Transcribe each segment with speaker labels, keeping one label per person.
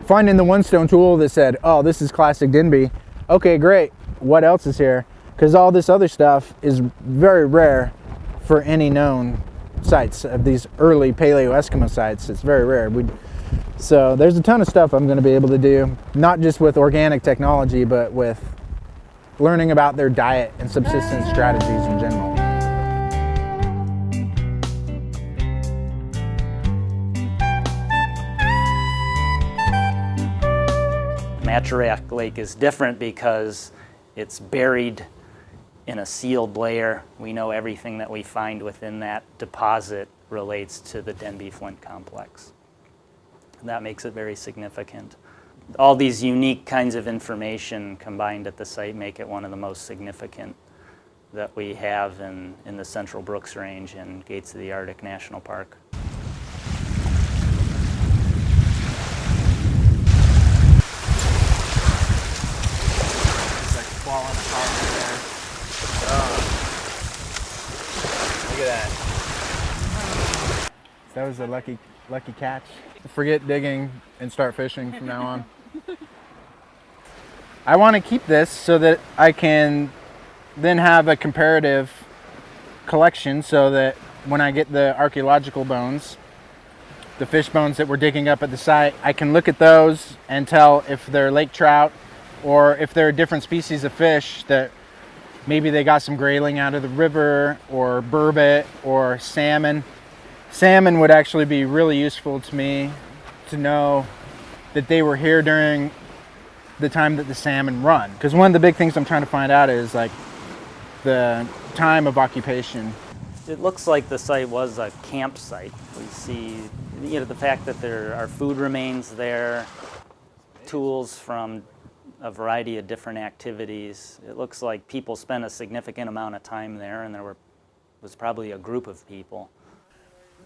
Speaker 1: finding the one stone tool that said, oh, this is classic Denby. Okay, great. What else is here? Because all this other stuff is very rare for any known sites of these early Paleoeskimo sites. It's very rare. So there's a ton of stuff I'm going to be able to do, not just with organic technology, but with learning about their diet and subsistence strategies in general.
Speaker 2: Atcharack Lake is different because it's buried in a sealed layer. We know everything that we find within that deposit relates to the Denby Flint complex. And that makes it very significant. All these unique kinds of information combined at the site make it one of the most significant that we have in the Central Brooks Range and Gates of the Arctic National Park.
Speaker 1: Falling apart right there. Look at that. That was a lucky catch. Forget digging and start fishing from now on. I want to keep this so that I can then have a comparative collection, so that when I get the archaeological bones, the fish bones that we're digging up at the site, I can look at those and tell if they're lake trout or if there are different species of fish that maybe they got some grayling out of the river, or burbot, or salmon. Salmon would actually be really useful to me to know that they were here during the time that the salmon run. Because one of the big things I'm trying to find out is like the time of occupation.
Speaker 2: It looks like the site was a campsite. We see, the fact that there are food remains there, tools from a variety of different activities. It looks like people spent a significant amount of time there, and was probably a group of people.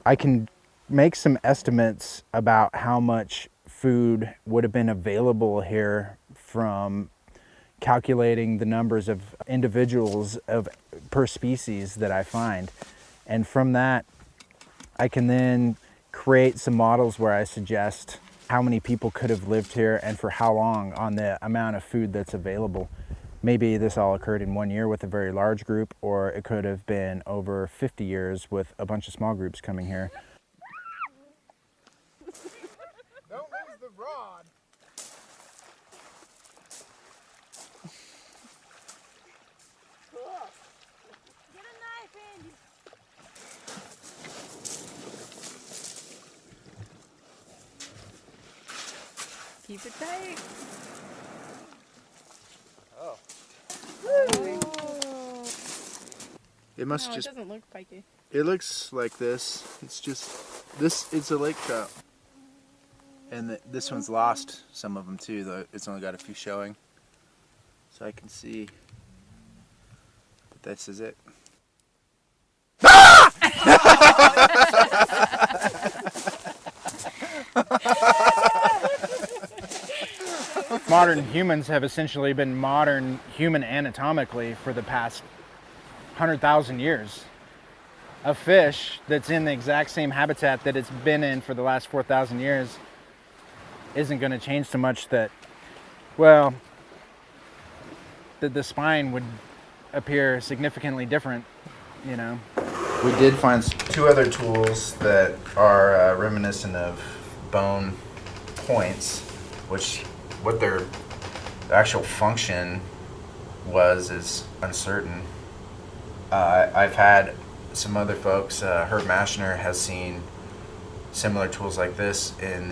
Speaker 1: I can make some estimates about how much food would have been available here from calculating the numbers of individuals per species that I find. And from that, I can then create some models where I suggest how many people could have lived here and for how long on the amount of food that's available. Maybe this all occurred in 1 year with a very large group, or it could have been over 50 years with a bunch of small groups coming here.
Speaker 3: Don't lose the rod.
Speaker 4: Get a knife, Andy. Keep it tight.
Speaker 3: Oh.
Speaker 1: It must
Speaker 4: No,
Speaker 1: just,
Speaker 4: it doesn't look pikey.
Speaker 1: it looks like this. It's just, it's a lake trout. And this one's lost some of them too, though it's only got a few showing. So I can see that this is it. Modern humans have essentially been modern human anatomically for the past 100,000 years. A fish that's in the exact same habitat that it's been in for the last 4,000 years isn't going to change so much that, well, the spine would appear significantly different, you know. We did find two other tools that are reminiscent of bone points, which what their actual function is uncertain. I've had some other folks, Herb Mashner has seen similar tools like this in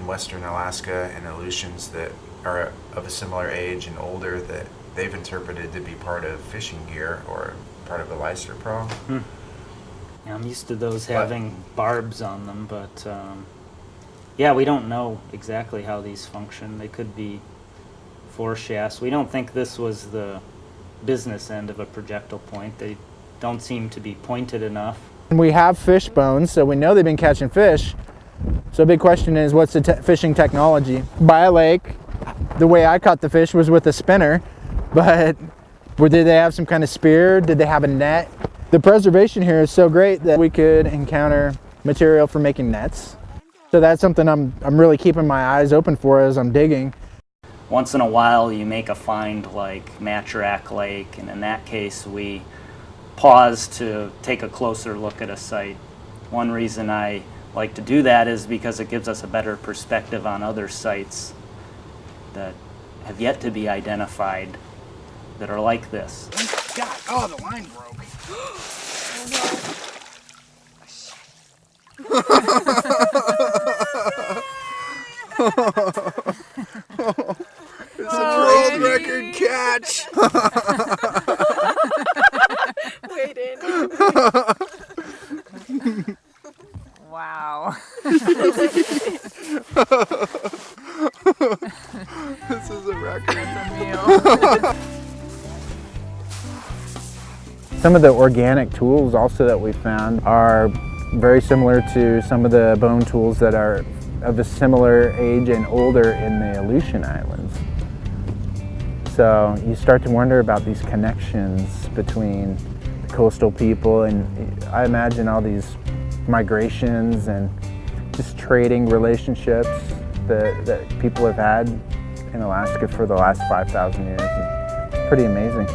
Speaker 1: western Alaska in Aleutians that are of a similar age and older that they've interpreted to be part of fishing gear or part of a lycer prong.
Speaker 2: Yeah, I'm used to those having barbs on them, but yeah, we don't know exactly how these function. They could be foreshafts. We don't think this was the business end of a projectile point. They don't seem to be pointed enough. We have fish bones, so we know they've been catching fish. So a big question is, what's the fishing technology? By a lake, the way I caught the fish was with a spinner, but did they have some kind of spear? Did they have a net? The preservation here is so great that we could encounter material for making nets.
Speaker 1: So that's something I'm really keeping my eyes open for as I'm digging.
Speaker 2: Once in a while you make a find like Matcherack Lake, and in that case we pause to take a closer look at a site. One reason I like to do that is because it gives us a better perspective on other sites that have yet to be identified that are like this.
Speaker 3: God, oh, the line broke. It's a world record catch.
Speaker 4: Wait in. Wow.
Speaker 3: This is a record.
Speaker 1: Some of the organic tools also that we found are very similar to some of the bone tools that are of a similar age and older in the Aleutian Islands. So you start to wonder about these connections between the coastal people, and I imagine all these migrations and just trading relationships that people have had in Alaska for the last 5,000 years. It's pretty amazing.